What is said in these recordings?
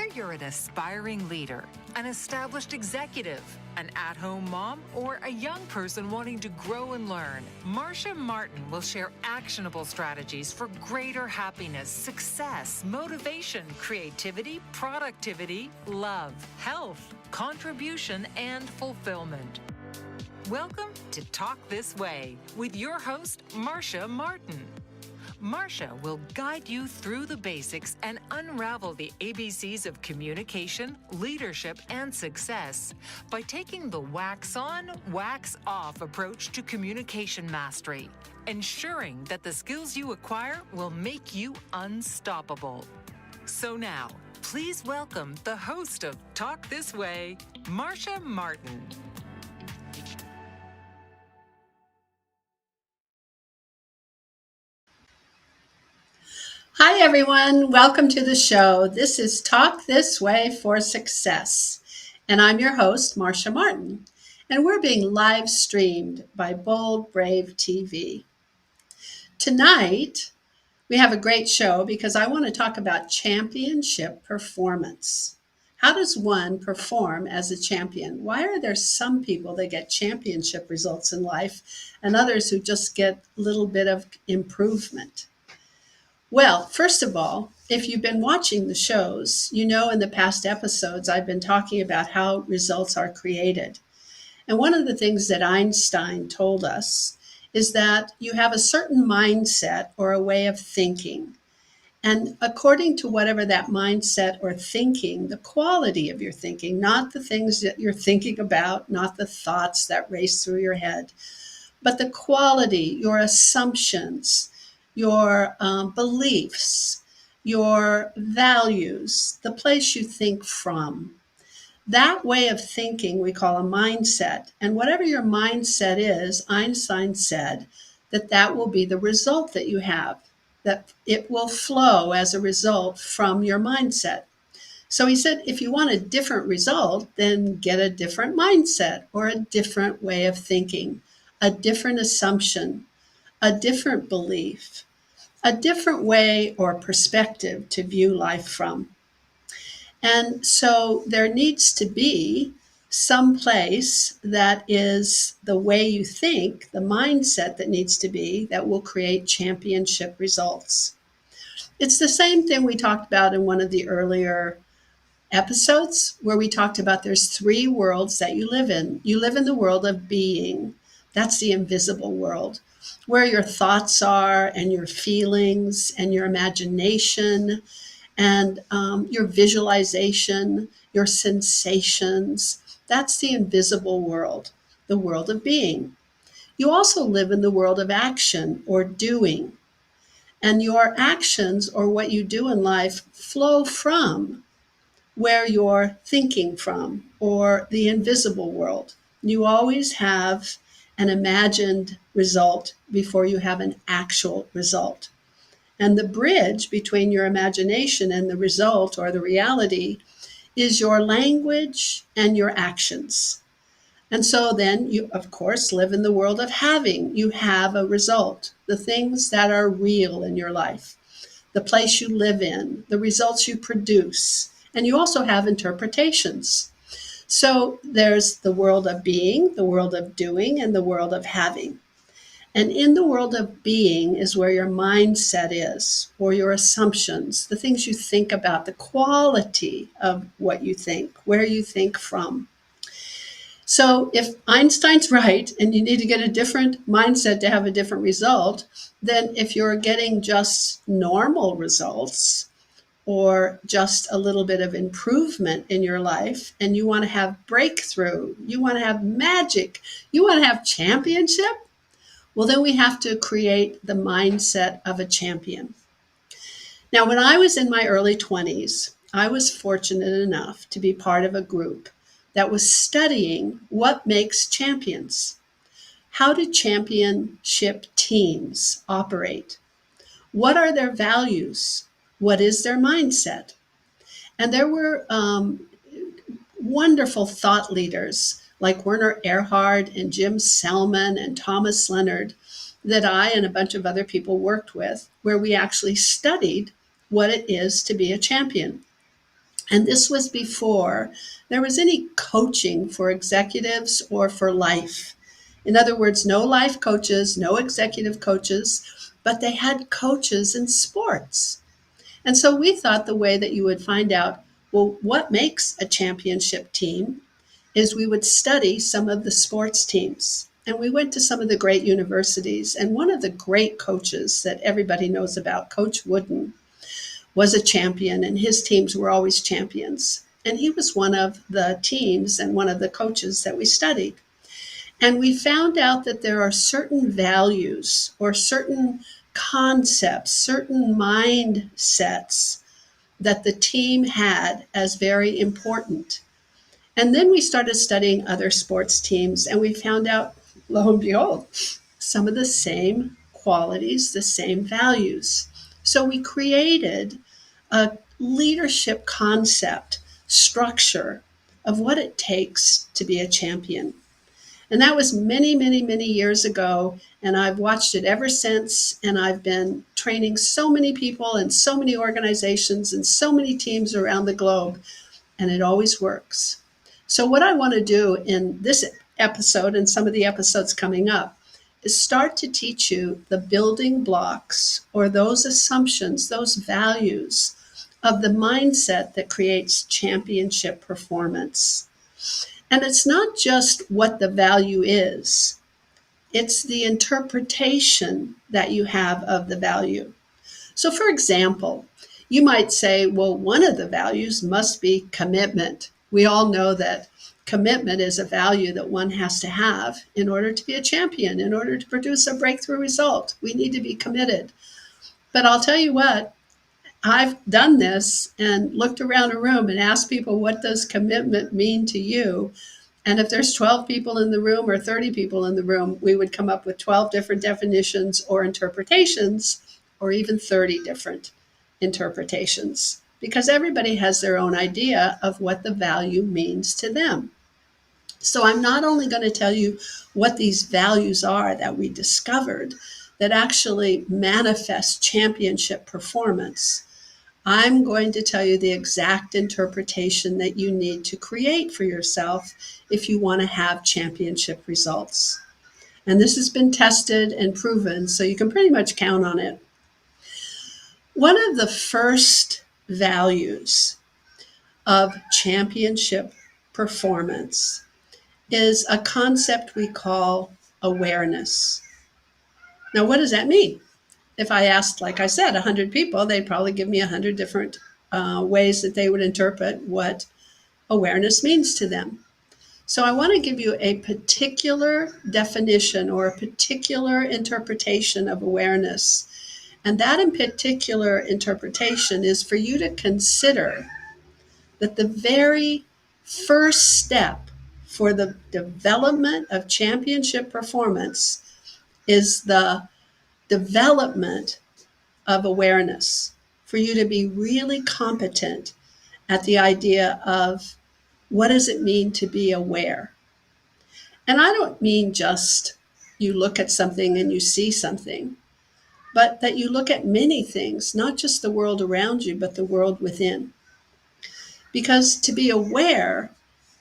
Whether you're an aspiring leader, an established executive, an at-home mom, or a young person wanting to grow and learn, Marsha Martin will share actionable strategies for greater happiness, success, motivation, creativity, productivity, love, health, contribution, and fulfillment. Welcome to Talk This Way with your host, Marsha Martin. Marsha will guide you through the basics and unravel the ABCs of communication, leadership, and success by taking the wax on, wax off approach to communication mastery, ensuring that the skills you acquire will make you unstoppable. So now, please welcome the host of Talk This Way, Marsha Martin. Hi, everyone. Welcome to the show. This is Talk This Way for Success. And I'm your host, Marsha Martin. And we're being live streamed by Bold Brave TV. Tonight, we have a great show because I want to talk about championship performance. How does one perform as a champion? Why are there some people that get championship results in life and others who just get a little bit of improvement? Well, first of all, if you've been watching the shows, you know in the past episodes I've been talking about how results are created. And one of the things that Einstein told us is that you have a certain mindset or a way of thinking. And according to whatever that mindset or thinking, the quality of your thinking, not the things that you're thinking about, not the thoughts that race through your head, but the quality, your assumptions, your beliefs, your values, the place you think from. That way of thinking we call a mindset. And whatever your mindset is, Einstein said that will be the result that you have, that it will flow as a result from your mindset. So he said, if you want a different result, then get a different mindset or a different way of thinking, a different assumption, a different belief, a different way or perspective to view life from. And so there needs to be some place that is the way you think, the mindset that needs to be, that will create championship results. It's the same thing we talked about in one of the earlier episodes where we talked about there's three worlds that you live in. You live in the world of being. That's the invisible world, where your thoughts are and your feelings and your imagination and your visualization, your sensations. That's the invisible world, the world of being. You also live in the world of action or doing. And your actions or what you do in life flow from where you're thinking from or the invisible world. You always have an imagined result before you have an actual result. And the bridge between your imagination and the result or the reality is your language and your actions. And so then you, of course, live in the world of having. You have a result, the things that are real in your life, the place you live in, the results you produce. And you also have interpretations. So there's the world of being, the world of doing, and the world of having. And in the world of being is where your mindset is, or your assumptions, the things you think about, the quality of what you think, where you think from. So if Einstein's right and you need to get a different mindset to have a different result, then if you're getting just normal results, or just a little bit of improvement in your life, and you want to have breakthrough, you want to have magic, you want to have championship, well, then we have to create the mindset of a champion. Now, when I was in my early 20s, I was fortunate enough to be part of a group that was studying what makes champions. How do championship teams operate? What are their values? What is their mindset? And there were wonderful thought leaders like Werner Erhard and Jim Selman and Thomas Leonard that I and a bunch of other people worked with, where we actually studied what it is to be a champion. And this was before there was any coaching for executives or for life. In other words, no life coaches, no executive coaches, but they had coaches in sports. And so we thought the way that you would find out, well, what makes a championship team is we would study some of the sports teams. And we went to some of the great universities. And one of the great coaches that everybody knows about, Coach Wooden, was a champion, and his teams were always champions. And he was one of the teams and one of the coaches that we studied. And we found out that there are certain values or certain concepts, certain mindsets that the team had as very important. And then we started studying other sports teams, and we found out, lo and behold, some of the same qualities, the same values. So we created a leadership concept, structure of what it takes to be a champion. And that was many, many, many years ago. And I've watched it ever since. And I've been training so many people and so many organizations and so many teams around the globe. And it always works. So what I want to do in this episode and some of the episodes coming up is start to teach you the building blocks or those assumptions, those values of the mindset that creates championship performance. And it's not just what the value is, it's the interpretation that you have of the value. So, for example, you might say, well, one of the values must be commitment. We all know that commitment is a value that one has to have in order to be a champion, in order to produce a breakthrough result. We need to be committed. But I'll tell you what, I've done this and looked around a room and asked people, what does commitment mean to you? And if there's 12 people in the room or 30 people in the room, we would come up with 12 different definitions or interpretations, or even 30 different interpretations, because everybody has their own idea of what the value means to them. So I'm not only going to tell you what these values are that we discovered that actually manifest championship performance, I'm going to tell you the exact interpretation that you need to create for yourself if you want to have championship results. And this has been tested and proven, so you can pretty much count on it. One of the first values of championship performance is a concept we call awareness. Now, what does that mean? If I asked, like I said, 100 people, they'd probably give me 100 different ways that they would interpret what awareness means to them. So I want to give you a particular definition or a particular interpretation of awareness. And that in particular interpretation is for you to consider that the very first step for the development of championship performance is the development of awareness, for you to be really competent at the idea of what does it mean to be aware. And I don't mean just you look at something and you see something, but that you look at many things, not just the world around you, but the world within. Because to be aware,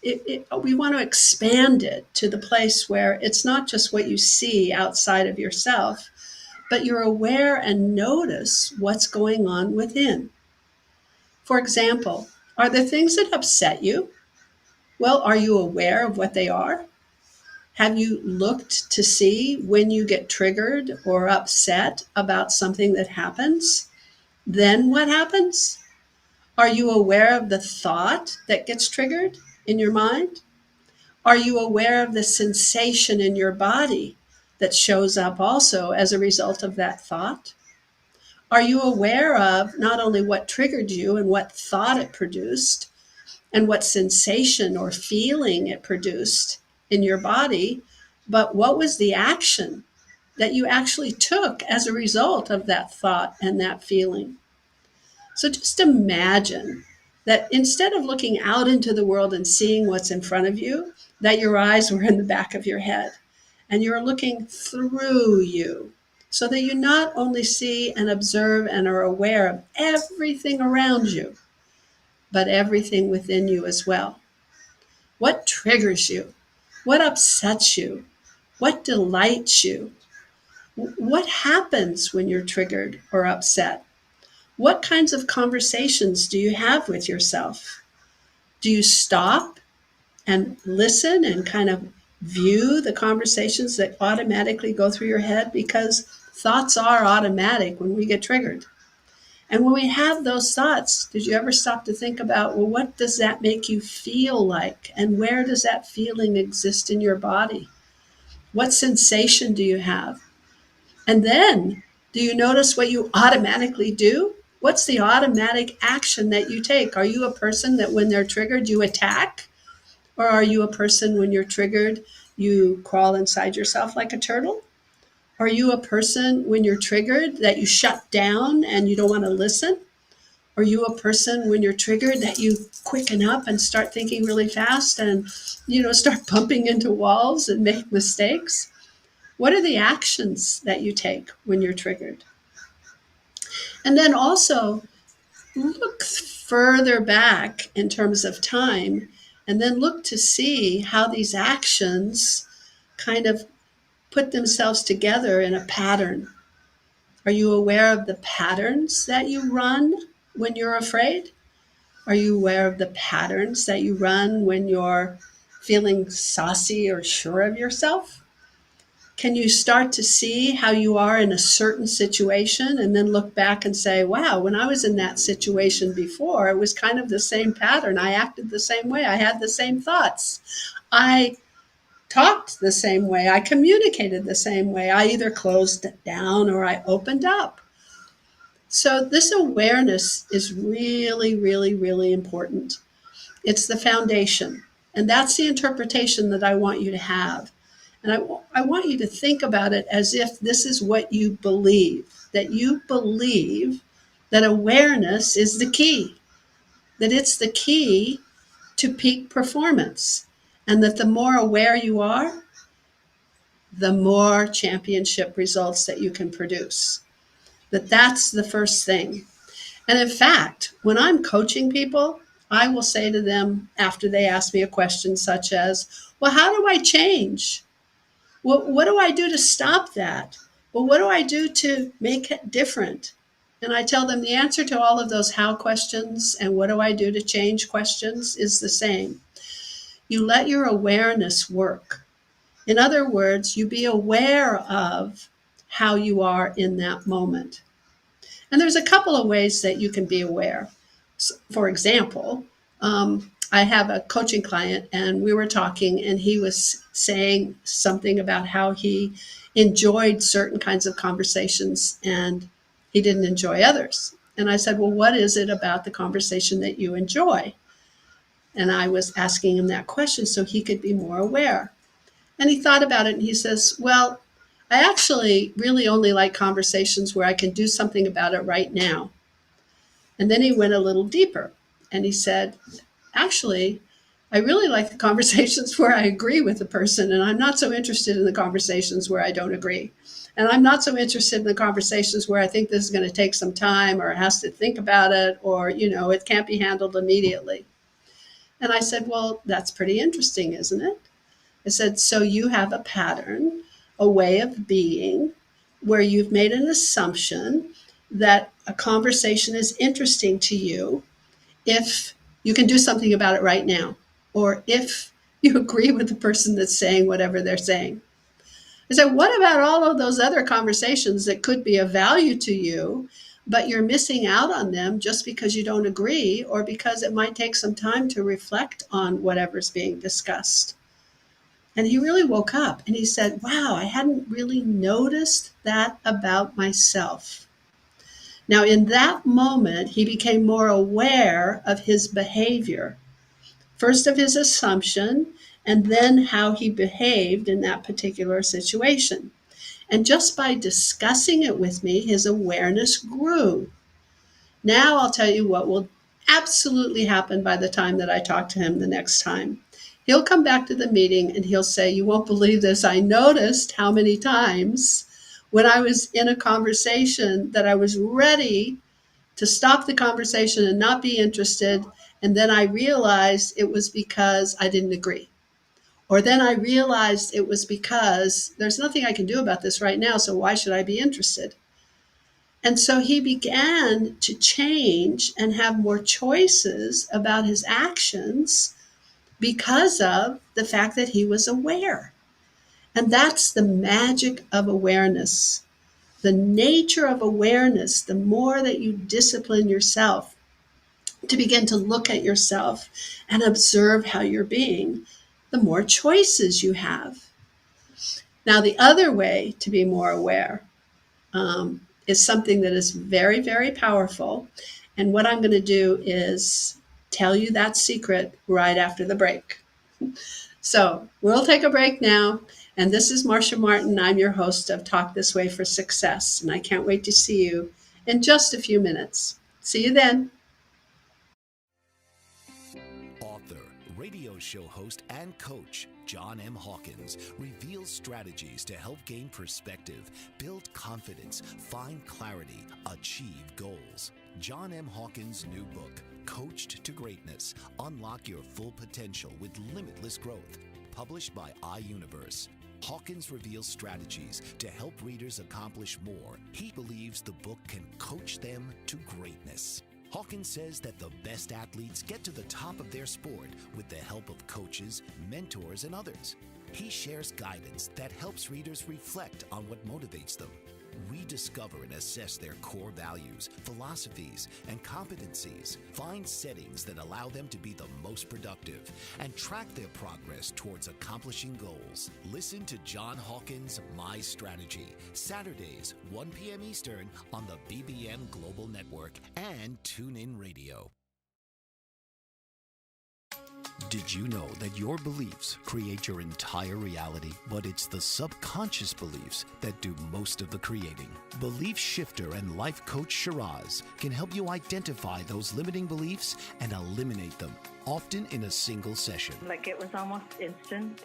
we want to expand it to the place where it's not just what you see outside of yourself, but you're aware and notice what's going on within. For example, are there things that upset you? Well, are you aware of what they are? Have you looked to see when you get triggered or upset about something that happens? Then what happens? Are you aware of the thought that gets triggered in your mind? Are you aware of the sensation in your body that shows up also as a result of that thought? Are you aware of not only what triggered you and what thought it produced and what sensation or feeling it produced in your body, but what was the action that you actually took as a result of that thought and that feeling? So just imagine that instead of looking out into the world and seeing what's in front of you, that your eyes were in the back of your head and you're looking through you, so that you not only see and observe and are aware of everything around you, but everything within you as well. What triggers you? What upsets you? What delights you? What happens when you're triggered or upset? What kinds of conversations do you have with yourself? Do you stop and listen and kind of view the conversations that automatically go through your head? Because thoughts are automatic when we get triggered. And when we have those thoughts, did you ever stop to think about, well, what does that make you feel like? And where does that feeling exist in your body? What sensation do you have? And then, do you notice what you automatically do? What's the automatic action that you take? Are you a person that when they're triggered, you attack? Or are you a person when you're triggered, you crawl inside yourself like a turtle? Are you a person when you're triggered that you shut down and you don't want to listen? Are you a person when you're triggered that you quicken up and start thinking really fast and, start bumping into walls and make mistakes? What are the actions that you take when you're triggered? And then also look further back in terms of time, and then look to see how these actions kind of put themselves together in a pattern. Are you aware of the patterns that you run when you're afraid? Are you aware of the patterns that you run when you're feeling saucy or sure of yourself? Can you start to see how you are in a certain situation and then look back and say, wow, when I was in that situation before, it was kind of the same pattern. I acted the same way. I had the same thoughts. I talked the same way. I communicated the same way. I either closed down or I opened up. So this awareness is really, really, really important. It's the foundation. And that's the interpretation that I want you to have. And I want you to think about it as if this is what you believe, that you believe that awareness is the key, that it's the key to peak performance, and that the more aware you are, the more championship results that you can produce. That's the first thing. And in fact, when I'm coaching people, I will say to them after they ask me a question such as, well, how do I change? What do I do to stop that? Well, what do I do to make it different? And I tell them the answer to all of those how questions and what do I do to change questions is the same. You let your awareness work. In other words, you be aware of how you are in that moment. And there's a couple of ways that you can be aware. For example, I have a coaching client and we were talking and he was saying something about how he enjoyed certain kinds of conversations and he didn't enjoy others. And I said, well, what is it about the conversation that you enjoy? And I was asking him that question so he could be more aware. And he thought about it and he says, well, I actually really only like conversations where I can do something about it right now. And then he went a little deeper and he said, actually, I really like the conversations where I agree with the person, and I'm not so interested in the conversations where I don't agree. And I'm not so interested in the conversations where I think this is going to take some time or has to think about it or, it can't be handled immediately. And I said, well, that's pretty interesting, isn't it? I said, so you have a pattern, a way of being where you've made an assumption that a conversation is interesting to you if you can do something about it right now, or if you agree with the person that's saying whatever they're saying. I said, what about all of those other conversations that could be of value to you, but you're missing out on them just because you don't agree or because it might take some time to reflect on whatever's being discussed? And he really woke up and he said, wow, I hadn't really noticed that about myself. Now, in that moment, he became more aware of his behavior, first of his assumption, and then how he behaved in that particular situation. And just by discussing it with me, his awareness grew. Now I'll tell you what will absolutely happen by the time that I talk to him the next time. He'll come back to the meeting and he'll say, you won't believe this. I noticed how many times when I was in a conversation that I was ready to stop the conversation and not be interested. And then I realized it was because I didn't agree. Or then I realized it was because there's nothing I can do about this right now, so why should I be interested? And so he began to change and have more choices about his actions because of the fact that he was aware. And that's the magic of awareness. The nature of awareness, the more that you discipline yourself to begin to look at yourself and observe how you're being, the more choices you have. Now, the other way to be more aware is something that is very, very powerful. And what I'm going to do is tell you that secret right after the break. So we'll take a break now. And this is Marsha Martin. I'm your host of Talk This Way for Success. And I can't wait to see you in just a few minutes. See you then. Author, radio show host, and coach John M. Hawkins reveals strategies to help gain perspective, build confidence, find clarity, achieve goals. John M. Hawkins' new book, Coached to Greatness, Unlock Your Full Potential with Limitless Growth, published by iUniverse. Hawkins reveals strategies to help readers accomplish more. He believes the book can coach them to greatness. Hawkins says that the best athletes get to the top of their sport with the help of coaches, mentors, and others. He shares guidance that helps readers reflect on what motivates them, rediscover and assess their core values, philosophies, and competencies, find settings that allow them to be the most productive, and track their progress towards accomplishing goals. Listen to John Hawkins' My Strategy, Saturdays, 1 p.m. Eastern on the BBM Global Network and TuneIn Radio. Did you know that your beliefs create your entire reality, but it's the subconscious beliefs that do most of the creating? Belief shifter and life coach Shiraz can help you identify those limiting beliefs and eliminate them, often in a single session. It was almost instant,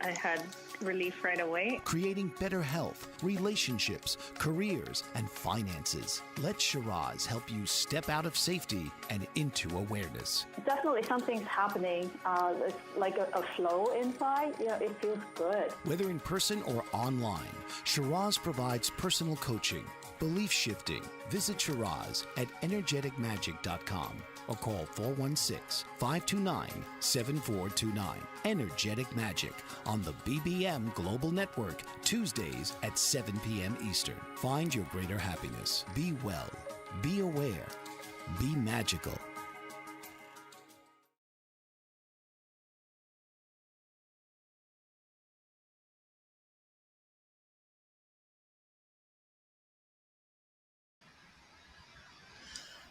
I had relief right away. Creating better health, relationships, careers, and finances. Let Shiraz help you step out of safety and into awareness. Definitely something's happening. It's like a flow inside. It feels good. Whether in person or online, Shiraz provides personal coaching, belief shifting. Visit Shiraz at energeticmagic.com or call 416-529-7429. Energetic Magic on the BBM Global Network, Tuesdays at 7 p.m. Eastern. Find your greater happiness. Be well. Be aware. Be magical.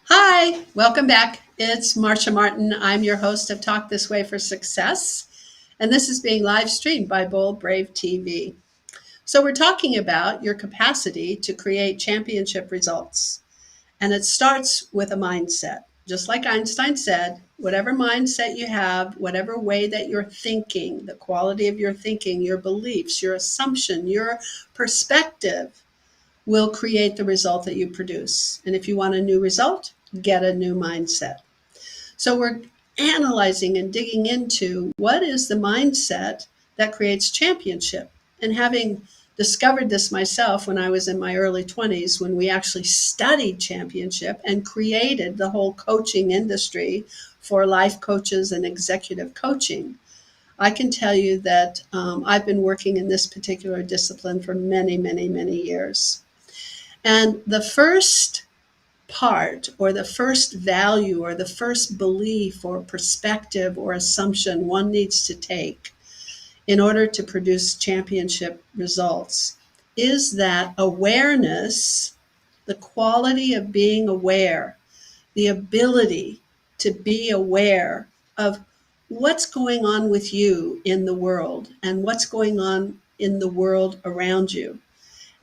Hi, welcome back. It's Marsha Martin. I'm your host of Talk This Way for Success, and this is being live streamed by Bold Brave TV. So we're talking about your capacity to create championship results, and it starts with a mindset. Just like Einstein said, whatever mindset you have, whatever way that you're thinking, the quality of your thinking, your beliefs, your assumption, your perspective will create the result that you produce. And if you want a new result, get a new mindset. So we're analyzing and digging into what is the mindset that creates championship. And having discovered this myself when I was in my early 20s, when we actually studied championship and created the whole coaching industry for life coaches and executive coaching, I can tell you that I've been working in this particular discipline for many, many, many years. And the first part, or the first value, or the first belief or perspective or assumption one needs to take in order to produce championship results is that awareness, the quality of being aware, the ability to be aware of what's going on with you in the world and what's going on in the world around you.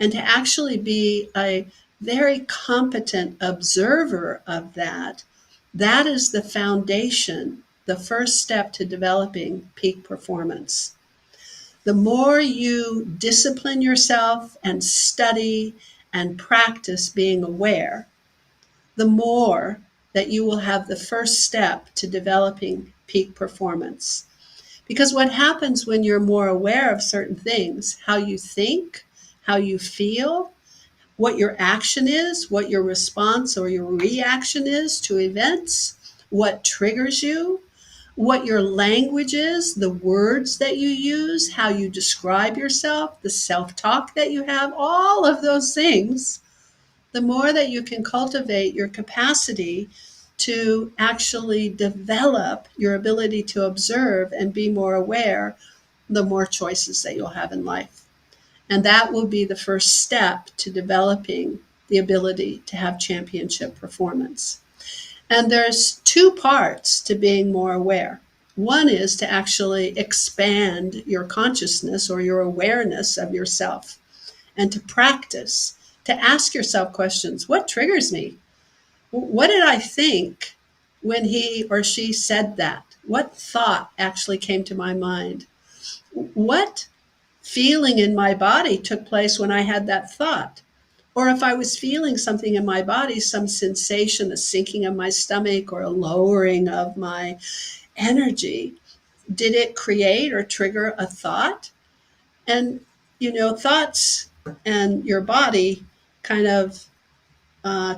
And to actually be a very competent observer of that, that is the foundation, the first step to developing peak performance. The more you discipline yourself and study and practice being aware, the more that you will have the first step to developing peak performance. Because what happens when you're more aware of certain things, how you think, how you feel, what your action is, what your response or your reaction is to events, what triggers you, what your language is, the words that you use, how you describe yourself, the self-talk that you have, all of those things, the more that you can cultivate your capacity to actually develop your ability to observe and be more aware, the more choices that you'll have in life. And that will be the first step to developing the ability to have championship performance. And there's two parts to being more aware. One is to actually expand your consciousness or your awareness of yourself, and to practice, to ask yourself questions. What triggers me? What did I think when he or she said that? What thought actually came to my mind? What feeling in my body took place when I had that thought? Or if I was feeling something in my body, some sensation, a sinking of my stomach or a lowering of my energy, did it create or trigger a thought? And, thoughts and your body kind of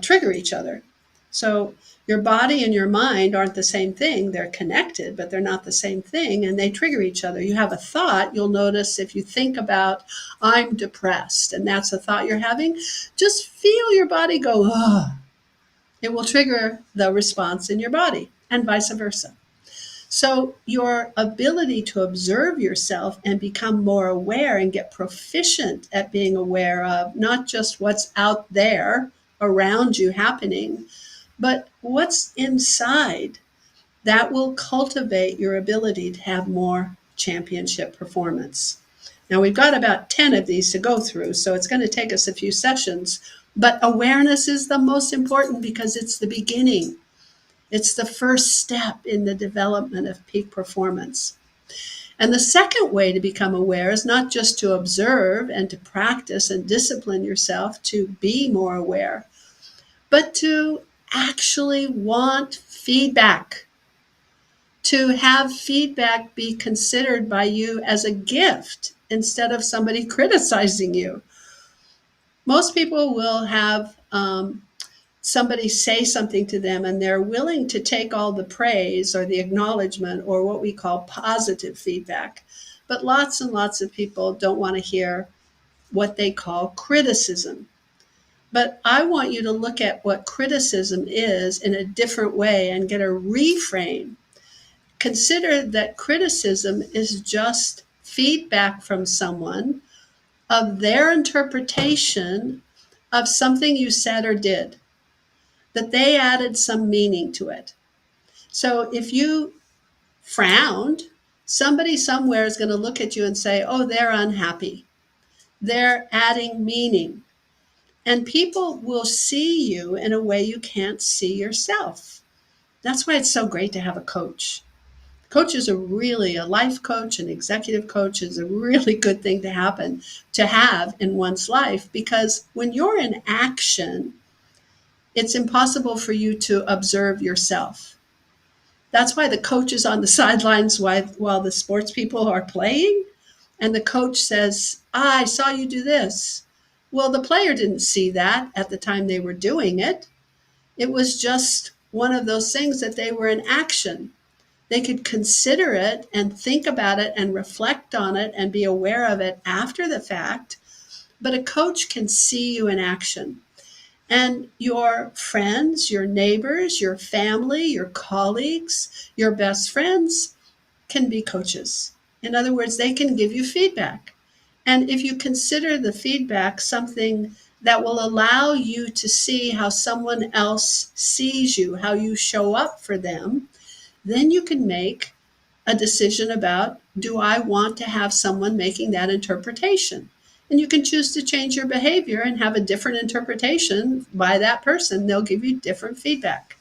trigger each other. So your body and your mind aren't the same thing. They're connected, but they're not the same thing, and they trigger each other. You have a thought. You'll notice if you think about, I'm depressed, and that's a thought you're having, just feel your body go, oh. It will trigger the response in your body, and vice versa. So your ability to observe yourself and become more aware and get proficient at being aware of not just what's out there around you happening, but what's inside, that will cultivate your ability to have more championship performance. Now, we've got about 10 of these to go through, so it's going to take us a few sessions, but awareness is the most important because it's the beginning. It's the first step in the development of peak performance. And the second way to become aware is not just to observe and to practice and discipline yourself to be more aware, but to actually want feedback, to have feedback be considered by you as a gift instead of somebody criticizing you. Most people will have somebody say something to them and they're willing to take all the praise or the acknowledgement or what we call positive feedback. But lots and lots of people don't want to hear what they call criticism. But I want you to look at what criticism is in a different way and get a reframe. Consider that criticism is just feedback from someone of their interpretation of something you said or did, that they added some meaning to it. So if you frowned, somebody somewhere is going to look at you and say, oh, they're unhappy. They're adding meaning. And people will see you in a way you can't see yourself. That's why it's so great to have a coach. Coach is a life coach, an executive coach is a really good thing to have in one's life, because when you're in action, it's impossible for you to observe yourself. That's why the coach is on the sidelines while the sports people are playing, and the coach says, I saw you do this. Well, the player didn't see that at the time they were doing it. It was just one of those things that they were in action. They could consider it and think about it and reflect on it and be aware of it after the fact. But a coach can see you in action. And your friends, your neighbors, your family, your colleagues, your best friends can be coaches. In other words, they can give you feedback. And if you consider the feedback something that will allow you to see how someone else sees you, how you show up for them, then you can make a decision about, do I want to have someone making that interpretation? And you can choose to change your behavior and have a different interpretation by that person. They'll give you different feedback.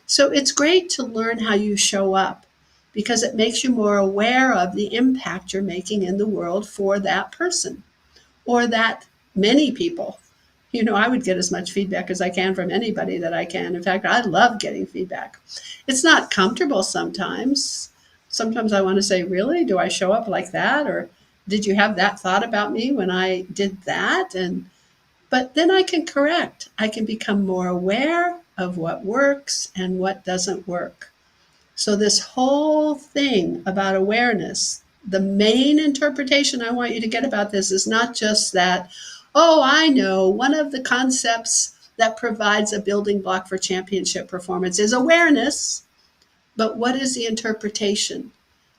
So it's great to learn how you show up, because it makes you more aware of the impact you're making in the world for that person or that many people. I would get as much feedback as I can from anybody that I can. In fact, I love getting feedback. It's not comfortable sometimes. Sometimes I want to say, really? Do I show up like that? Or did you have that thought about me when I did that? But then I can correct. I can become more aware of what works and what doesn't work. So this whole thing about awareness, the main interpretation I want you to get about this is not just that, oh, I know one of the concepts that provides a building block for championship performance is awareness. But what is the interpretation?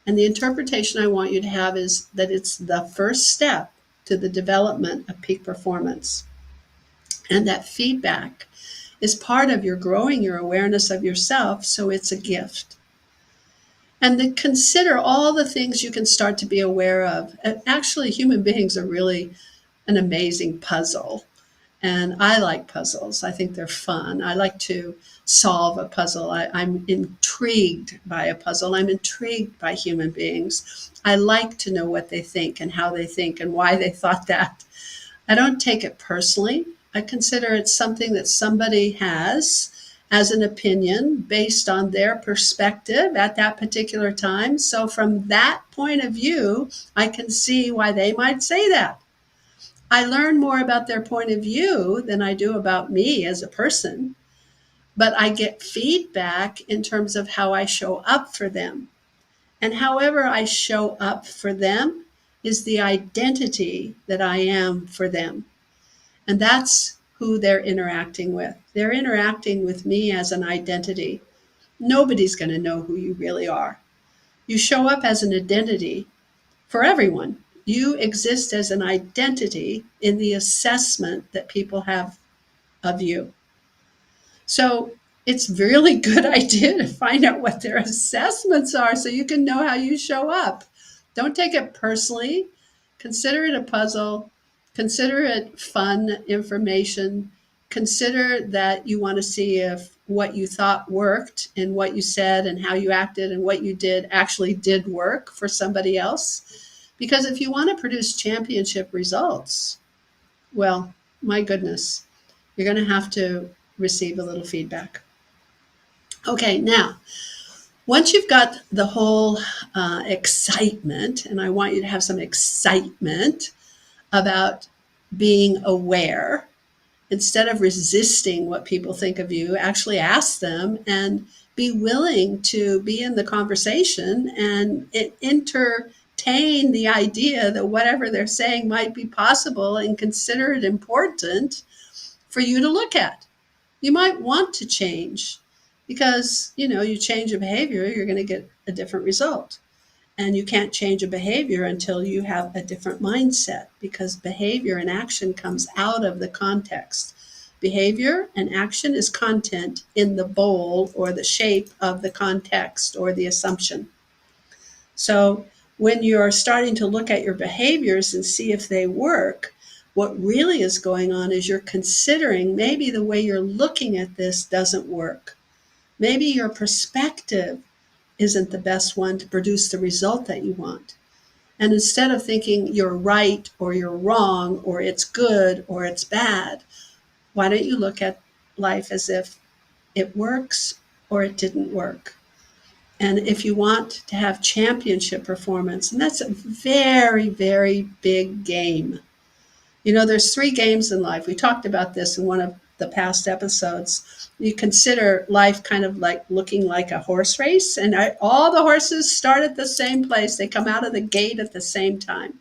And the interpretation I want you to have is that it's the first step to the development of peak performance. And that feedback is part of your growing your awareness of yourself, so it's a gift. And then consider all the things you can start to be aware of. Actually, human beings are really an amazing puzzle. And I like puzzles. I think they're fun. I like to solve a puzzle. I'm intrigued by a puzzle. I'm intrigued by human beings. I like to know what they think and how they think and why they thought that. I don't take it personally. I consider it something that somebody has as an opinion based on their perspective at that particular time. So from that point of view, I can see why they might say that. I learn more about their point of view than I do about me as a person, but I get feedback in terms of how I show up for them. And however I show up for them is the identity that I am for them. And that's who they're interacting with. They're interacting with me as an identity. Nobody's going to know who you really are. You show up as an identity for everyone. You exist as an identity in the assessment that people have of you. So it's a really good idea to find out what their assessments are so you can know how you show up. Don't take it personally. Consider it a puzzle. Consider it fun information. Consider that you want to see if what you thought worked and what you said and how you acted and what you did actually did work for somebody else. Because if you want to produce championship results, well, my goodness, you're going to have to receive a little feedback. Okay, now, once you've got the whole excitement, and I want you to have some excitement about being aware, instead of resisting what people think of you, actually ask them and be willing to be in the conversation and entertain the idea that whatever they're saying might be possible and consider it important for you to look at. You might want to change because, you change a behavior, you're going to get a different result. And you can't change a behavior until you have a different mindset, because behavior and action comes out of the context. Behavior and action is content in the bowl or the shape of the context or the assumption. So when you're starting to look at your behaviors and see if they work, what really is going on is you're considering maybe the way you're looking at this doesn't work. Maybe your perspective isn't the best one to produce the result that you want. And instead of thinking you're right or you're wrong or it's good or it's bad, why don't you look at life as if it works or it didn't work? And if you want to have championship performance, and that's a very, very big game. There's 3 games in life. We talked about this in one of the past episodes. You consider life kind of like looking like a horse race, and all the horses start at the same place. They come out of the gate at the same time.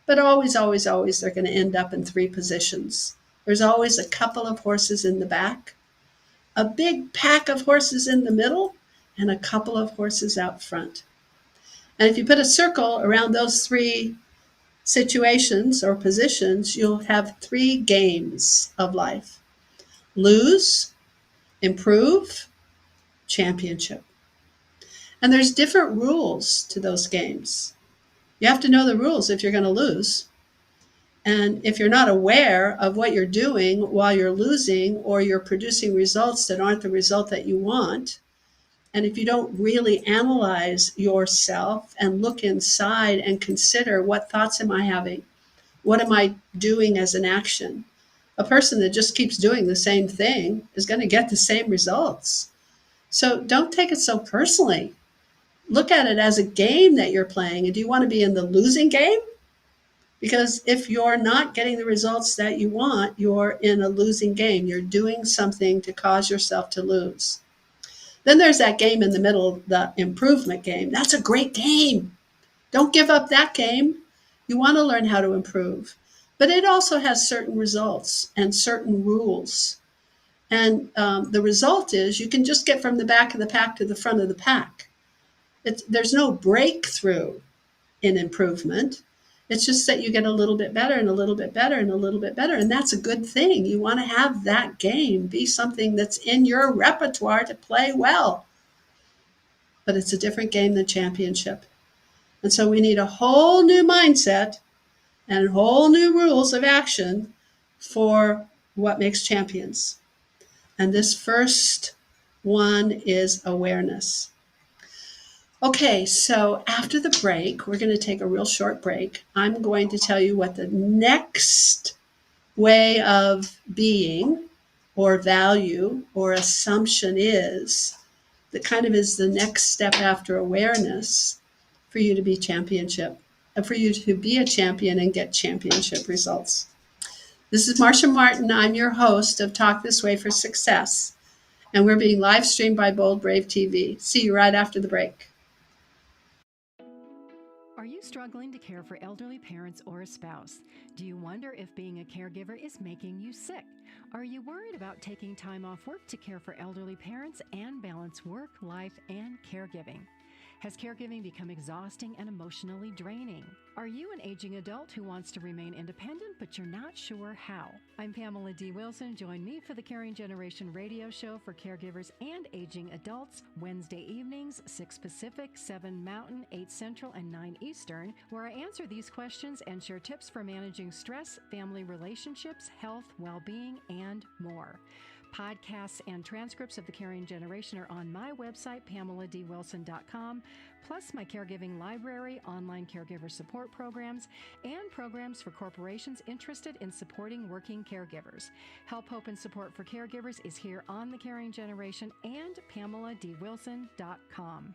But always, always, always, they're going to end up in 3 positions. There's always a couple of horses in the back, a big pack of horses in the middle, and a couple of horses out front. And if you put a circle around those 3 situations or positions, you'll have 3 games of life: lose, improve, championship. And there's different rules to those games. You have to know the rules if you're going to lose. And if you're not aware of what you're doing while you're losing, or you're producing results that aren't the result that you want, and if you don't really analyze yourself and look inside and consider, what thoughts am I having? What am I doing as an action? A person that just keeps doing the same thing is going to get the same results. So don't take it so personally. Look at it as a game that you're playing. And do you want to be in the losing game? Because if you're not getting the results that you want, you're in a losing game. You're doing something to cause yourself to lose. Then there's that game in the middle, the improvement game. That's a great game. Don't give up that game. You want to learn how to improve. But it also has certain results and certain rules. And the result is you can just get from the back of the pack to the front of the pack. There's no breakthrough in improvement. It's just that you get a little bit better and a little bit better and a little bit better. And that's a good thing. You want to have that game be something that's in your repertoire to play well. But it's a different game than championship. And so we need a whole new mindset and whole new rules of action for what makes champions. And this first one is awareness. Okay, so after the break, we're going to take a real short break. I'm going to tell you what the next way of being or value or assumption is that kind of is the next step after awareness for you to be championship and for you to be a champion and get championship results. This is Marsha Martin. I'm your host of Talk This Way for Success, and we're being live streamed by Bold Brave TV. See you right after the break. Are you struggling to care for elderly parents or a spouse? Do you wonder if being a caregiver is making you sick? Are you worried about taking time off work to care for elderly parents and balance work, life, and caregiving? Has caregiving become exhausting and emotionally draining? Are you an aging adult who wants to remain independent, but you're not sure how? I'm Pamela D. Wilson. Join me for the Caring Generation radio show for caregivers and aging adults, Wednesday evenings, 6 Pacific, 7 Mountain, 8 Central, and 9 Eastern, where I answer these questions and share tips for managing stress, family relationships, health, well-being, and more. Podcasts and transcripts of The Caring Generation are on my website, PamelaDWilson.com, plus my caregiving library, online caregiver support programs, and programs for corporations interested in supporting working caregivers. Help, hope, and support for caregivers is here on The Caring Generation and PamelaDWilson.com.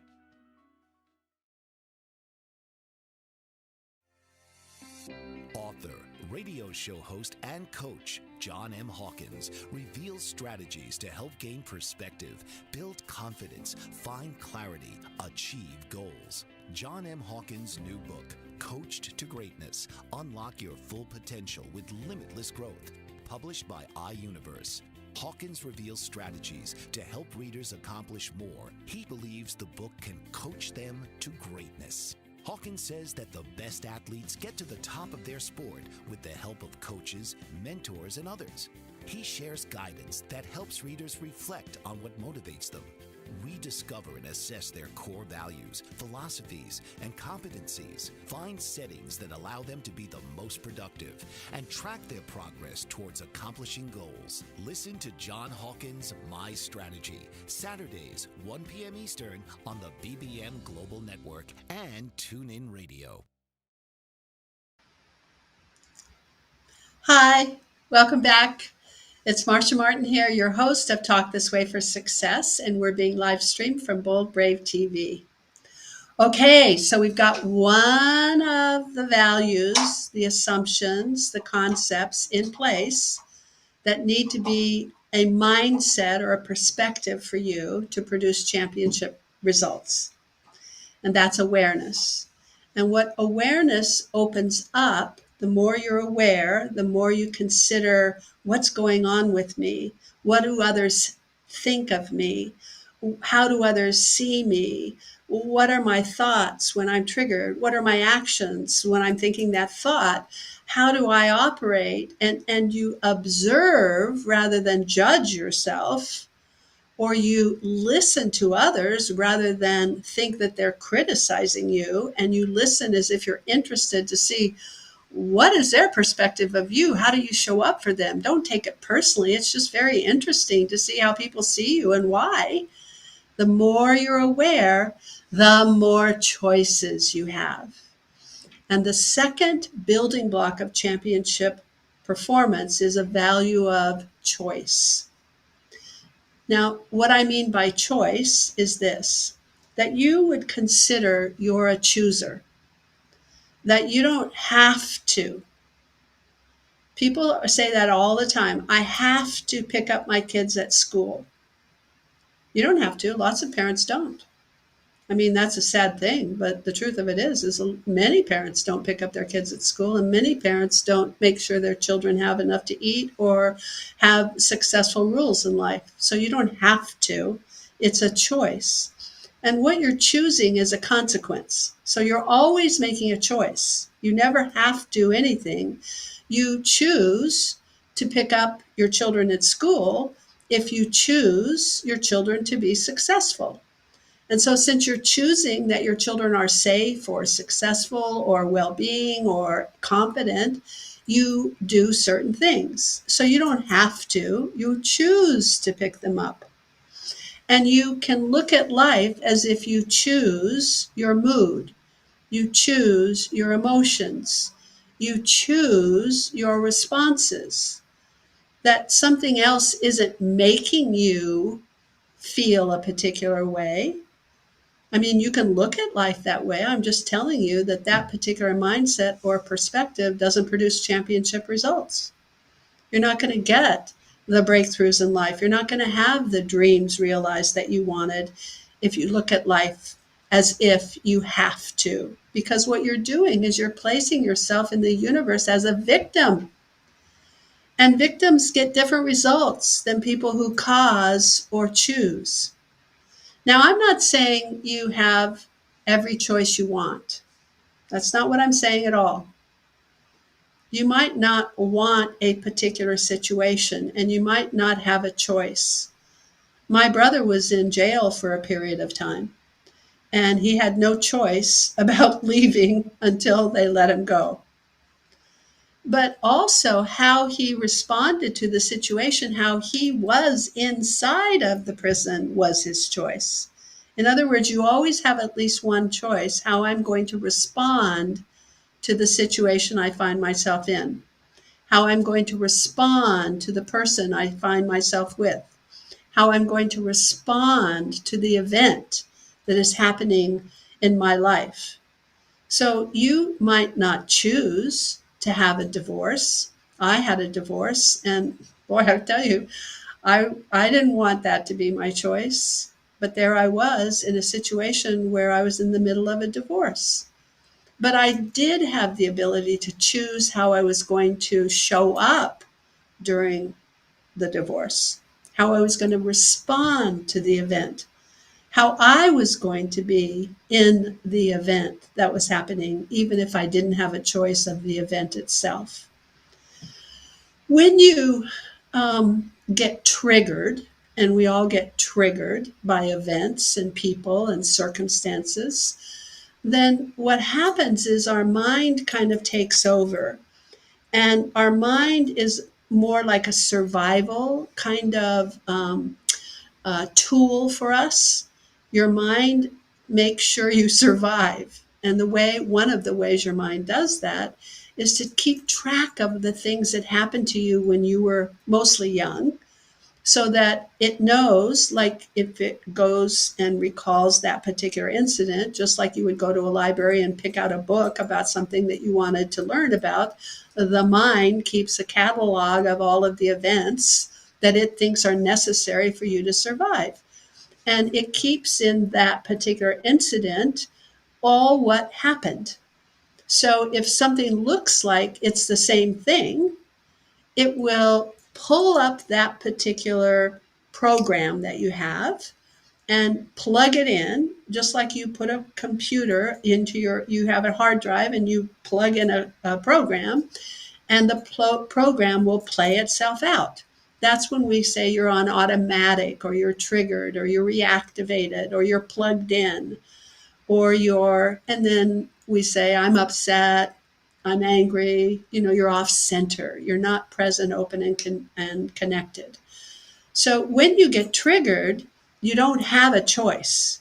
Author, radio show host, and coach John M. Hawkins reveals strategies to help gain perspective, build confidence, find clarity, achieve goals. John M. Hawkins' new book, Coached to Greatness, Unlock Your Full Potential with Limitless Growth, published by iUniverse. Hawkins reveals strategies to help readers accomplish more. He believes the book can coach them to greatness. Hawkins says that the best athletes get to the top of their sport with the help of coaches, mentors, and others. He shares guidance that helps readers reflect on what motivates them, rediscover and assess their core values, philosophies, and competencies, find settings that allow them to be the most productive, and track their progress towards accomplishing goals. Listen to John Hawkins' My Strategy, Saturdays, 1 p.m. Eastern on the BBM Global Network and TuneIn Radio. Hi, welcome back. It's Marsha Martin here, your host of Talk This Way for Success, and we're being live streamed from Bold Brave TV. Okay, so we've got one of the values, the assumptions, the concepts in place that need to be a mindset or a perspective for you to produce championship results. And that's awareness. And what awareness opens up, the more you're aware, the more you consider what's going on with me, what do others think of me, how do others see me, what are my thoughts when I'm triggered, what are my actions when I'm thinking that thought, how do I operate, and you observe rather than judge yourself, or you listen to others rather than think that they're criticizing you, and you listen as if you're interested to see what is their perspective of you? How do you show up for them? Don't take it personally. It's just very interesting to see how people see you and why. The more you're aware, the more choices you have. And the second building block of championship performance is a value of choice. Now, what I mean by choice is this, that you would consider you're a chooser, that you don't have to. People say that all the time. I have to pick up my kids at school. You don't have to. Lots of parents don't. I mean, that's a sad thing, but the truth of it is many parents don't pick up their kids at school, and many parents don't make sure their children have enough to eat or have successful rules in life. So you don't have to. It's a choice. And what you're choosing is a consequence. So you're always making a choice. You never have to do anything. You choose to pick up your children at school if you choose your children to be successful. And so since you're choosing that your children are safe or successful or well-being or competent, you do certain things. So you don't have to. You choose to pick them up. And you can look at life as if you choose your mood. You choose your emotions. You choose your responses. That something else isn't making you feel a particular way. I mean, you can look at life that way. I'm just telling you that that particular mindset or perspective doesn't produce championship results. You're not going to get the breakthroughs in life. You're not going to have the dreams realized that you wanted if you look at life as if you have to. Because what you're doing is you're placing yourself in the universe as a victim. And victims get different results than people who cause or choose. Now, I'm not saying you have every choice you want. That's not what I'm saying at all. You might not want a particular situation, and you might not have a choice. My brother was in jail for a period of time, and he had no choice about leaving until they let him go. But also how he responded to the situation, how he was inside of the prison was his choice. In other words, you always have at least one choice, how I'm going to respond to the situation I find myself in, how I'm going to respond to the person I find myself with, how I'm going to respond to the event that is happening in my life. So you might not choose to have a divorce. I had a divorce, and boy, I tell you, I didn't want that to be my choice. But there I was in a situation where I was in the middle of a divorce. But I did have the ability to choose how I was going to show up during the divorce, how I was going to respond to the event, how I was going to be in the event that was happening, even if I didn't have a choice of the event itself. When you get triggered, and we all get triggered by events and people and circumstances, then what happens is our mind kind of takes over. And our mind is more like a survival kind of tool for us. Your mind makes sure you survive. And one of the ways your mind does that is to keep track of the things that happened to you when you were mostly young, so that it knows, like if it goes and recalls that particular incident, just like you would go to a library and pick out a book about something that you wanted to learn about, the mind keeps a catalog of all of the events that it thinks are necessary for you to survive. And it keeps in that particular incident all what happened. So if something looks like it's the same thing, it will pull up that particular program that you have and plug it in, just like you put a computer into you have a hard drive and you plug in a program, and the program will play itself out. That's when we say you're on automatic, or you're triggered, or you're reactivated, or you're plugged in, and then we say, I'm upset, I'm angry, you're off center. You're not present, open, and connected. So when you get triggered, you don't have a choice.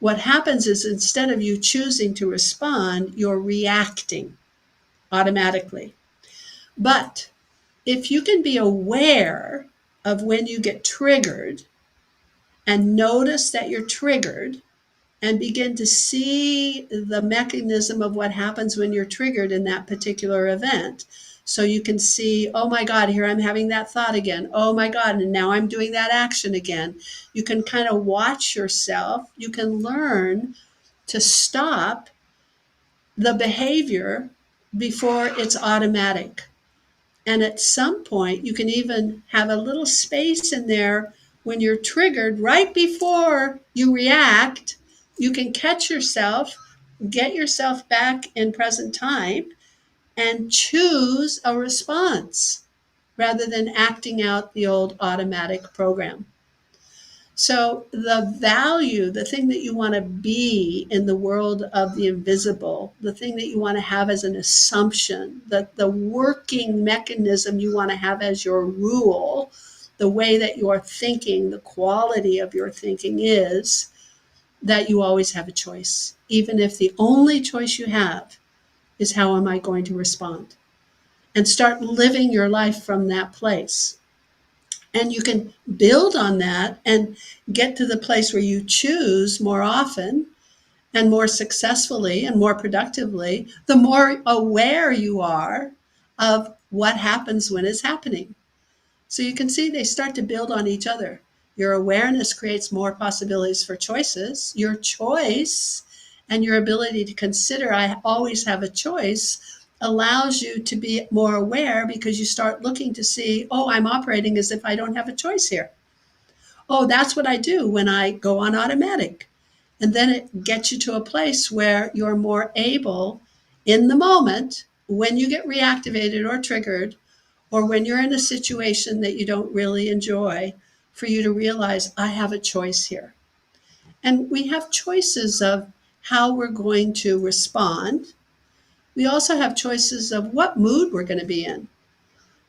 What happens is, instead of you choosing to respond, you're reacting automatically. But if you can be aware of when you get triggered and notice that you're triggered and begin to see the mechanism of what happens when you're triggered in that particular event. So you can see, oh my God, here I'm having that thought again. Oh my God, and now I'm doing that action again. You can kind of watch yourself. You can learn to stop the behavior before it's automatic. And at some point, you can even have a little space in there when you're triggered right before you react. You can catch yourself, get yourself back in present time, and choose a response rather than acting out the old automatic program. So the value, the thing that you want to be in the world of the invisible, the thing that you want to have as an assumption, that the working mechanism you want to have as your rule, the way that you're thinking, the quality of your thinking is that you always have a choice, even if the only choice you have is how am I going to respond? And start living your life from that place. And you can build on that and get to the place where you choose more often and more successfully and more productively, the more aware you are of what happens when it's happening. So you can see they start to build on each other. Your awareness creates more possibilities for choices. Your choice and your ability to consider, I always have a choice, allows you to be more aware because you start looking to see, oh, I'm operating as if I don't have a choice here. Oh, that's what I do when I go on automatic. And then it gets you to a place where you're more able in the moment when you get reactivated or triggered, or when you're in a situation that you don't really enjoy, for you to realize I have a choice here. And we have choices of how we're going to respond. We also have choices of what mood we're going to be in.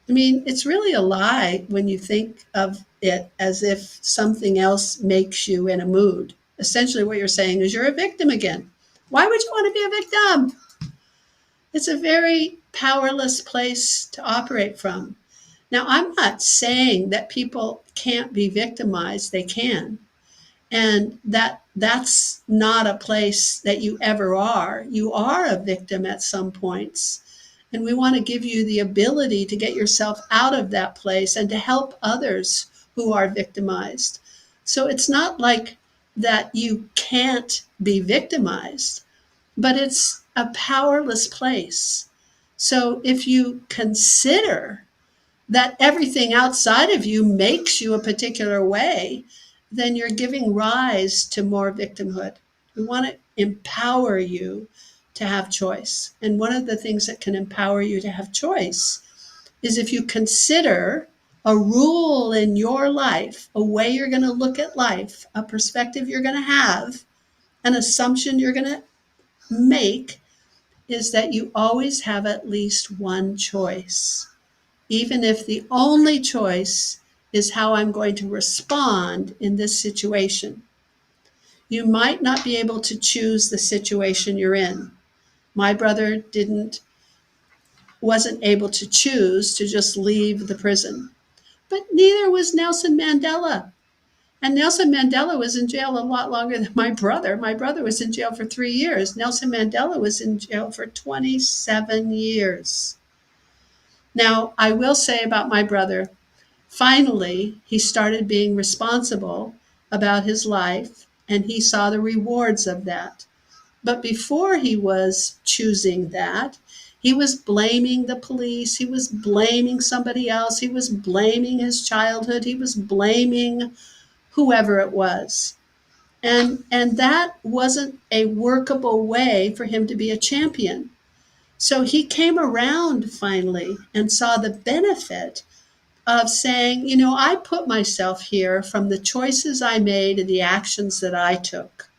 I mean, it's really a lie when you think of it as if something else makes you in a mood. Essentially, what you're saying is you're a victim again. Why would you want to be a victim? It's a very powerless place to operate from. Now, I'm not saying that people can't be victimized. They can. And that's not a place that you ever are. You are a victim at some points. And we want to give you the ability to get yourself out of that place and to help others who are victimized. So it's not like that you can't be victimized, but it's a powerless place. So if you consider that everything outside of you makes you a particular way, then you're giving rise to more victimhood. We want to empower you to have choice. And one of the things that can empower you to have choice is if you consider a rule in your life, a way you're going to look at life, a perspective you're going to have, an assumption you're going to make, is that you always have at least one choice, even if the only choice is how I'm going to respond in this situation. You might not be able to choose the situation you're in. My brother wasn't able to choose to just leave the prison, but neither was Nelson Mandela. And Nelson Mandela was in jail a lot longer than my brother. My brother was in jail for 3 years. Nelson Mandela was in jail for 27 years. Now, I will say about my brother, finally, he started being responsible about his life, and he saw the rewards of that. But before he was choosing that, he was blaming the police. He was blaming somebody else. He was blaming his childhood. He was blaming whoever it was. And that wasn't a workable way for him to be a champion. So he came around finally and saw the benefit of saying, you know, I put myself here from the choices I made and the actions that I took.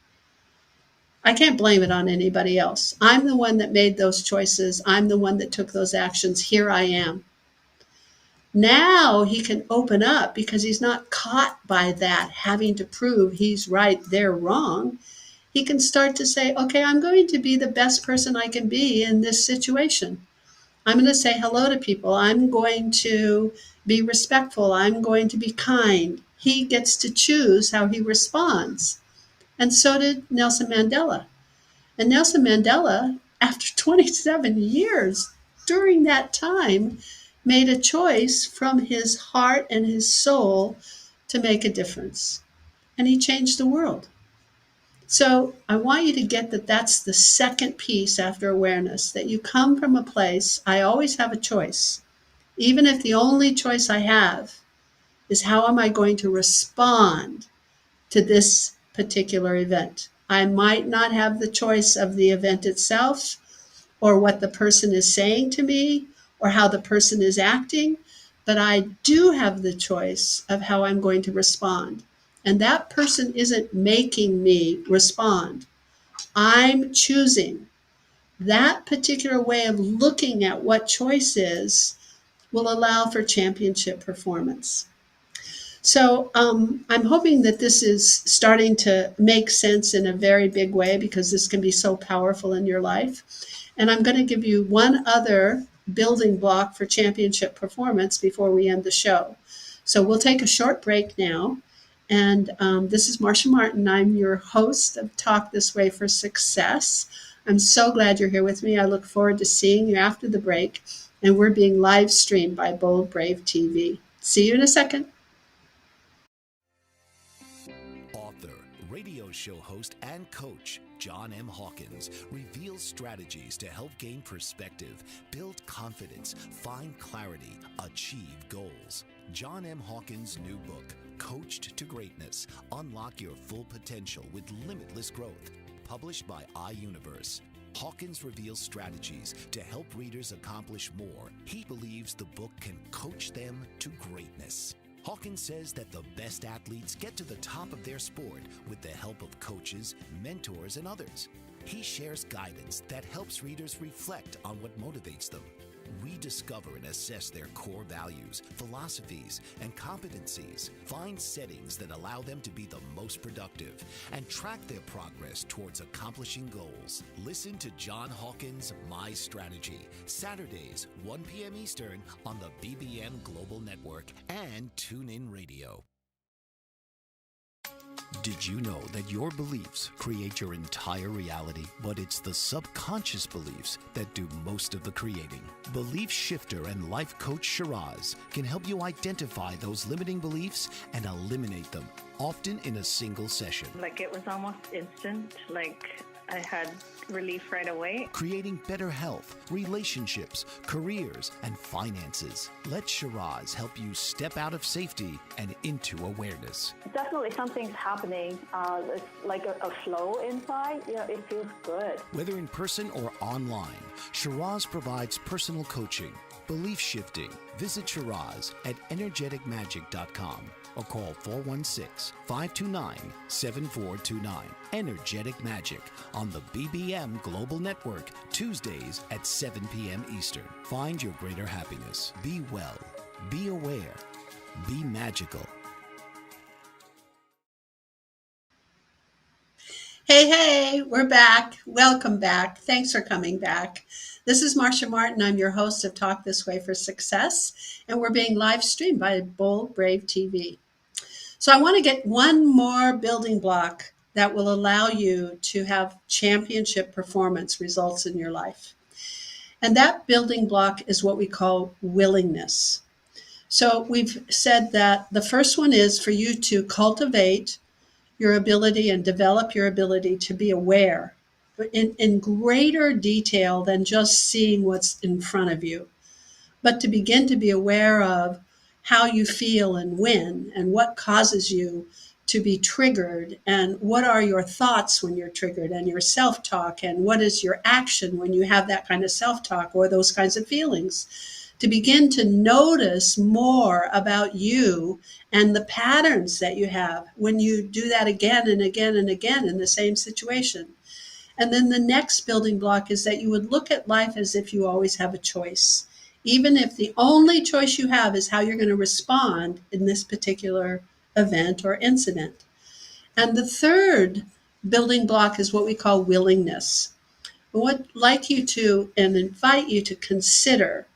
I can't blame it on anybody else. I'm the one that made those choices. I'm the one that took those actions. Here I am. Now he can open up because he's not caught by that, having to prove he's right, they're wrong. He can start to say, okay, I'm going to be the best person I can be in this situation. I'm going to say hello to people. I'm going to be respectful. I'm going to be kind. He gets to choose how he responds. And so did Nelson Mandela. And Nelson Mandela, after 27 years, during that time, made a choice from his heart and his soul to make a difference. And he changed the world. So I want you to get that that's the second piece after awareness, that you come from a place, I always have a choice. Even if the only choice I have is how am I going to respond to this particular event. I might not have the choice of the event itself or what the person is saying to me or how the person is acting, but I do have the choice of how I'm going to respond. And that person isn't making me respond. I'm choosing. That particular way of looking at what choice is will allow for championship performance. So I'm hoping that this is starting to make sense in a very big way, because this can be so powerful in your life. And I'm going to give you one other building block for championship performance before we end the show. So we'll take a short break now. And this is Marsha Martin. I'm your host of Talk This Way for Success. I'm so glad you're here with me. I look forward to seeing you after the break. And we're being live streamed by Bold Brave TV. See you in a second. Author, radio show host, and coach John M. Hawkins reveals strategies to help gain perspective, build confidence, find clarity, achieve goals. John M. Hawkins' new book, Coached to Greatness, Unlock Your Full Potential with Limitless Growth, published by iUniverse. Hawkins reveals strategies to help readers accomplish more. He believes the book can coach them to greatness. Hawkins says that the best athletes get to the top of their sport with the help of coaches, mentors, and others. He shares guidance that helps readers reflect on what motivates them. We discover and assess their core values, philosophies, and competencies, find settings that allow them to be the most productive, and track their progress towards accomplishing goals. Listen to John Hawkins' My Strategy, Saturdays, 1 p.m. Eastern on the BBM Global Network and TuneIn Radio. Did you know that your beliefs create your entire reality, but it's the subconscious beliefs that do most of the creating? Belief shifter and life coach Shiraz can help you identify those limiting beliefs and eliminate them, often in a single session. Like, it was almost instant. Like, I had relief right away. Creating better health, relationships, careers, and finances. Let Shiraz help you step out of safety and into awareness. Definitely something's happening. It's like a flow inside. It feels good. Whether in person or online, Shiraz provides personal coaching, belief shifting. Visit Shiraz at energeticmagic.com or call 416-529-7429. Energetic Magic on the BBM Global Network, Tuesdays at 7 p.m. Eastern. Find your greater happiness. Be well. Be aware. Be magical. Hey, we're back. Welcome back. Thanks for coming back. This is Marsha Martin. I'm your host of Talk This Way for Success, and we're being live streamed by Bold Brave TV. So I want to get one more building block that will allow you to have championship performance results in your life. And that building block is what we call willingness. So we've said that the first one is for you to cultivate your ability and develop your ability to be aware in greater detail than just seeing what's in front of you, but to begin to be aware of how you feel and when, and what causes you to be triggered, and what are your thoughts when you're triggered, and your self-talk, and what is your action when you have that kind of self-talk or those kinds of feelings. To begin to notice more about you and the patterns that you have when you do that again and again and again in the same situation. And then the next building block is that you would look at life as if you always have a choice, even if the only choice you have is how you're going to respond in this particular event or incident. And the third building block is what we call willingness. I would like you to and invite you to consider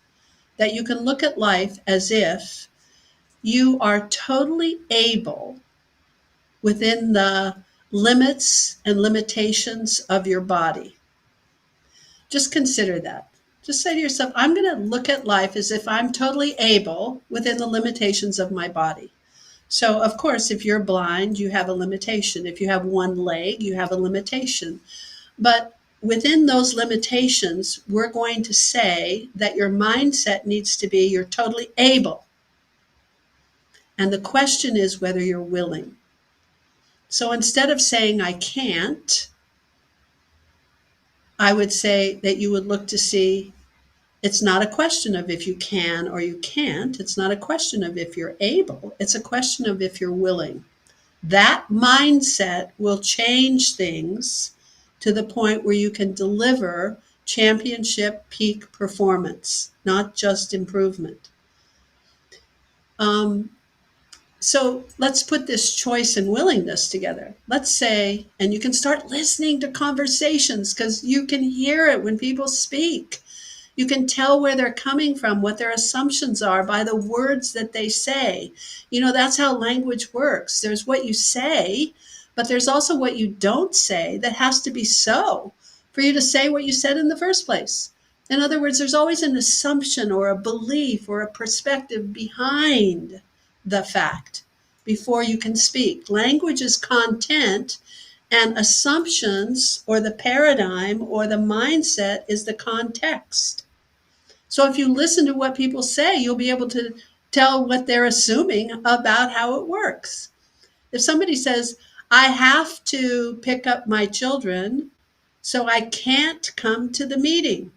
that you can look at life as if you are totally able within the limits and limitations of your body. Just consider that. Just say to yourself, I'm going to look at life as if I'm totally able within the limitations of my body. So, of course, if you're blind, you have a limitation. If you have one leg, you have a limitation. But within those limitations, we're going to say that your mindset needs to be you're totally able. And the question is whether you're willing. So instead of saying I can't, I would say that you would look to see it's not a question of if you can or you can't. It's not a question of if you're able. It's a question of if you're willing. That mindset will change things to the point where you can deliver championship peak performance, not just improvement. So let's put this choice and willingness together. Let's say, and you can start listening to conversations because you can hear it when people speak. You can tell where they're coming from, what their assumptions are by the words that they say. You know, that's how language works. There's what you say, but there's also what you don't say that has to be so for you to say what you said in the first place. In other words, there's always an assumption or a belief or a perspective behind the fact before you can speak. Language is content, and assumptions or the paradigm or the mindset is the context. So if you listen to what people say, you'll be able to tell what they're assuming about how it works. If somebody says, I have to pick up my children, so I can't come to the meeting.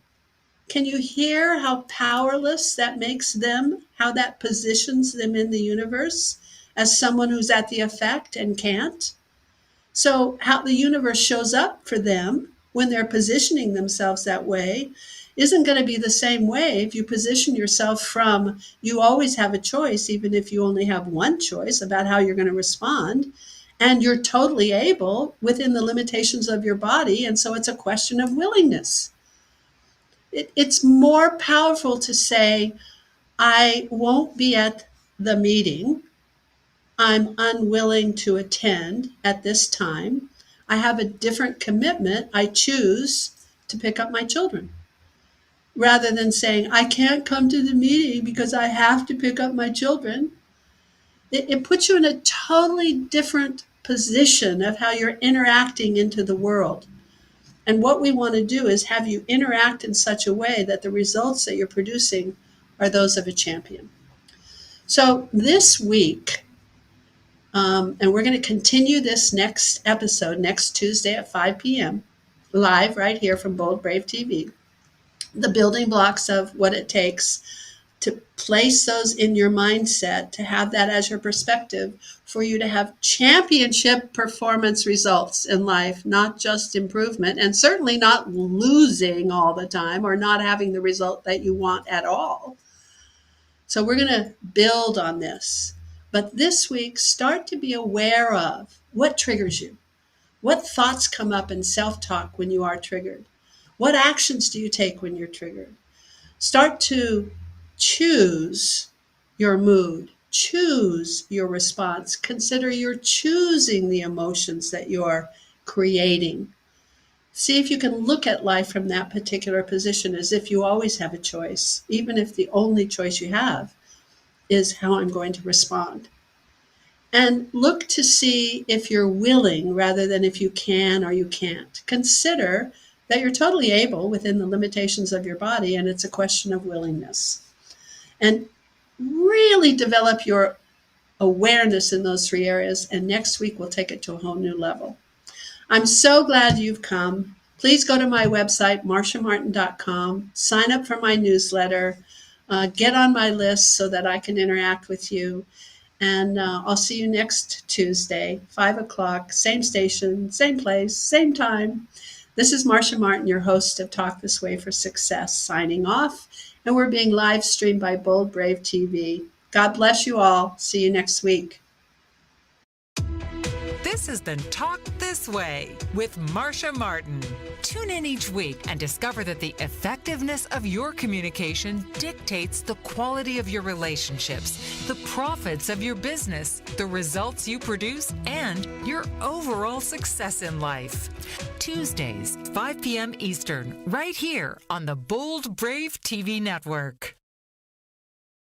Can you hear how powerless that makes them, how that positions them in the universe as someone who's at the effect and can't? So how the universe shows up for them when they're positioning themselves that way isn't going to be the same way if you position yourself from you always have a choice, even if you only have one choice about how you're going to respond, and you're totally able within the limitations of your body. And so it's a question of willingness. It's more powerful to say, I won't be at the meeting. I'm unwilling to attend at this time. I have a different commitment. I choose to pick up my children. Rather than saying, I can't come to the meeting because I have to pick up my children. It puts you in a totally different position of how you're interacting into the world. And what we want to do is have you interact in such a way that the results that you're producing are those of a champion. So this week, and we're going to continue this next episode next Tuesday at 5 p.m. live right here from Bold Brave TV. The building blocks of what it takes to place those in your mindset, to have that as your perspective for you to have championship performance results in life, not just improvement, and certainly not losing all the time or not having the result that you want at all. So we're going to build on this. But this week, start to be aware of what triggers you. What thoughts come up in self-talk when you are triggered? What actions do you take when you're triggered? Start to choose your mood, choose your response. Consider you're choosing the emotions that you're creating. See if you can look at life from that particular position as if you always have a choice, even if the only choice you have is how I'm going to respond. And look to see if you're willing rather than if you can or you can't. Consider that you're totally able within the limitations of your body, and it's a question of willingness. And really develop your awareness in those three areas, and next week we'll take it to a whole new level. I'm so glad you've come. Please go to my website, marshamartin.com, sign up for my newsletter, get on my list so that I can interact with you. And I'll see you next Tuesday, 5 o'clock, same station, same place, same time. This is Marsha Martin, your host of Talk This Way for Success, signing off. And we're being live streamed by Bold Brave TV. God bless you all. See you next week. This has been Talk This Way with Marsha Martin. Tune in each week and discover that the effectiveness of your communication dictates the quality of your relationships, the profits of your business, the results you produce, and your overall success in life. Tuesdays, 5 p.m. Eastern, right here on the Bold Brave TV network.